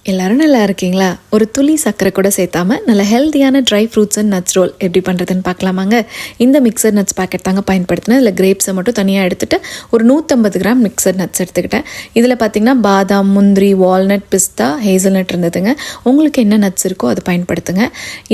எல்லோரும் நல்லா இருக்கீங்களா? ஒரு துளி சர்க்கரை கூட சேர்த்தாம நல்ல ஹெல்த்தியான dry fruits and nuts roll எப்படி பண்ணுறதுன்னு பார்க்கலாமாங்க. இந்த மிக்சர் நட்ஸ் பேக்கெட் தாங்க பயன்படுத்தினேன். இதில் கிரேப்ஸை மட்டும் தனியாக எடுத்துகிட்டு ஒரு 150 கிராம் மிக்சர் நட்ஸ் எடுத்துக்கிட்டேன். இதில் பார்த்திங்கன்னா பாதாம், முந்திரி, வால்நட், பிஸ்தா, ஹேசல்நட் இருந்ததுங்க. உங்களுக்கு என்ன நட்ஸ் இருக்கோ அதை பயன்படுத்துங்க.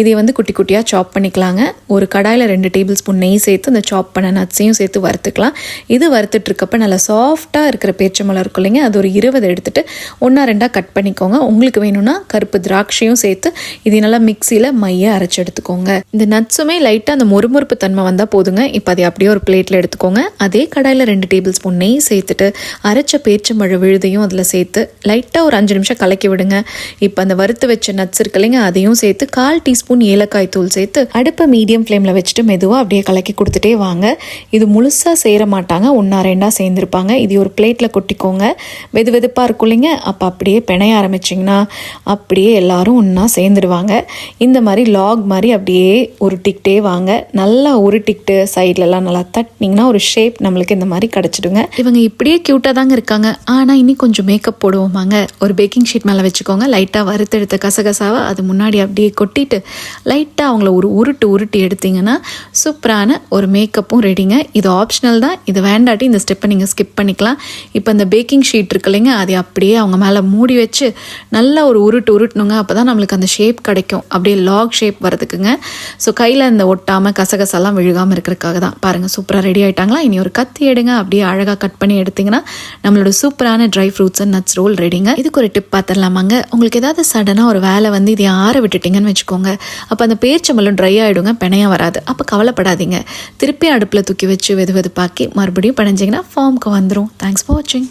இதை குட்டி குட்டியாக சாப் பண்ணிக்கலாங்க. ஒரு கடாயில் 2 டேபிள் ஸ்பூன் நெய் சேர்த்து அந்த சாப் பண்ண நட்ஸையும் சேர்த்து வறுத்துக்கலாம். இது வறுத்துட்ருக்கப்போ நல்லா சாஃப்டாக இருக்கிற பேரிச்சம்பழம் இருக்கும் இல்லைங்க, அது ஒரு 20 எடுத்துகிட்டு 1-2 கட் பண்ணிக்கோங்க. உங்களுக்கு வேணும்னா கருப்பு திராட்சையும் சேர்த்து இதை நல்லா மிக்சியில் மைய அரைச்சி எடுத்துக்கோங்க. இந்த நட்ஸுமே லைட்டாக அந்த மொறுமொறுப்பு தன்மை வந்தால் போதுங்க. இப்போ அதை அப்படியே ஒரு பிளேட்டில் எடுத்துக்கோங்க. அதே கடாயில் 2 டேபிள் ஸ்பூன் நெய் சேர்த்துட்டு அரைச்ச பேரிச்சம்பழ விழுதையும் அதில் சேர்த்து லைட்டாக ஒரு 5 நிமிஷம் கலக்கி விடுங்க. இப்போ அந்த வறுத்து வச்ச நட்ஸ் இருக்கு இல்லைங்க, அதையும் சேர்த்து 1/4 டீஸ்பூன் ஏலக்காய் தூள் சேர்த்து அடுப்பை மீடியம் ஃப்ளேமில் வச்சுட்டு மெதுவாக அப்படியே கலக்கி கொடுத்துட்டே வாங்க. இது முழுசாக சேர மாட்டாங்க, 1-2 சேர்ந்துருப்பாங்க. இது ஒரு பிளேட்டில் கொட்டிக்கோங்க. வெது வெதுப்பாக இருக்கும் இல்லைங்க, அப்போ அப்படியே பிணைய ஆரம்பிச்சிங்கன்னா அப்படியே எல்லாரும் ஒன்றா சேர்ந்துடுவாங்க. இந்த மாதிரி லாக் மாதிரி அப்படியே உருட்டிக்கிட்டே வாங்க. நல்லா உருட்டிக்கிட்டு சைட்லலாம் நல்லா தட்டினீங்கன்னா ஒரு ஷேப் நம்மளுக்கு இந்த மாதிரி கிடச்சிடுங்க. இவங்க இப்படியே க்யூட்டாக தாங்க இருக்காங்க, ஆனால் இன்னும் கொஞ்சம் மேக்கப் போடுவோமாங்க. ஒரு பேக்கிங் ஷீட் மேலே வச்சுக்கோங்க. லைட்டாக வறுத்தெடுத்த கசகசாவை அது முன்னாடி அப்படியே கொட்டிட்டு லைட்டாக அவங்கள ஒரு உருட்டி எடுத்திங்கன்னா சூப்பரான ஒரு மேக்கப்பும் ரெடிங்க. இது ஆப்ஷனல் தான், இது வேண்டாட்டி இந்த ஸ்டெப்பை நீங்கள் ஸ்கிப் பண்ணிக்கலாம். இப்போ இந்த பேக்கிங் ஷீட் இருக்கு இல்லைங்க, அதை அப்படியே அவங்க மேலே மூடி வச்சு நல்லா ஒரு உருட்டணுங்க. அப்போ தான் நம்மளுக்கு அந்த ஷேப் கிடைக்கும், அப்படியே லாக் ஷேப் வரதுக்குங்க. ஸோ கையில் இந்த ஒட்டாமல் கசகசெல்லாம் விழுகாமல் இருக்கிறதுக்காக தான். பாருங்கள், சூப்பராக ரெடி ஆகிட்டாங்களா? இனி ஒரு கத்தி எடுங்க, அப்படியே அழகாக கட் பண்ணி எடுத்திங்கன்னா நம்மளோட சூப்பரான dry fruits and nuts roll ரெடிங்க. இதுக்கு ஒரு டிப் பார்த்துடலாமாங்க. உங்களுக்கு ஏதாவது சடனாக ஒரு வேலை இதை ஆற விட்டுட்டிங்கன்னு வச்சுக்கோங்க, அப்போ அந்த பேரிச்சம்பழம் ட்ரை ஆகிடுங்க, பிணையாக வராது. அப்போ கவலைப்படாதீங்க, திருப்பி அடுப்பில் தூக்கி வச்சு வெது வெதுப்பாக்கி மறுபடியும் பிணைஞ்சிங்கன்னா ஃபார்முக்கு வந்துடும். தேங்க்ஸ் ஃபார் வாட்சிங்.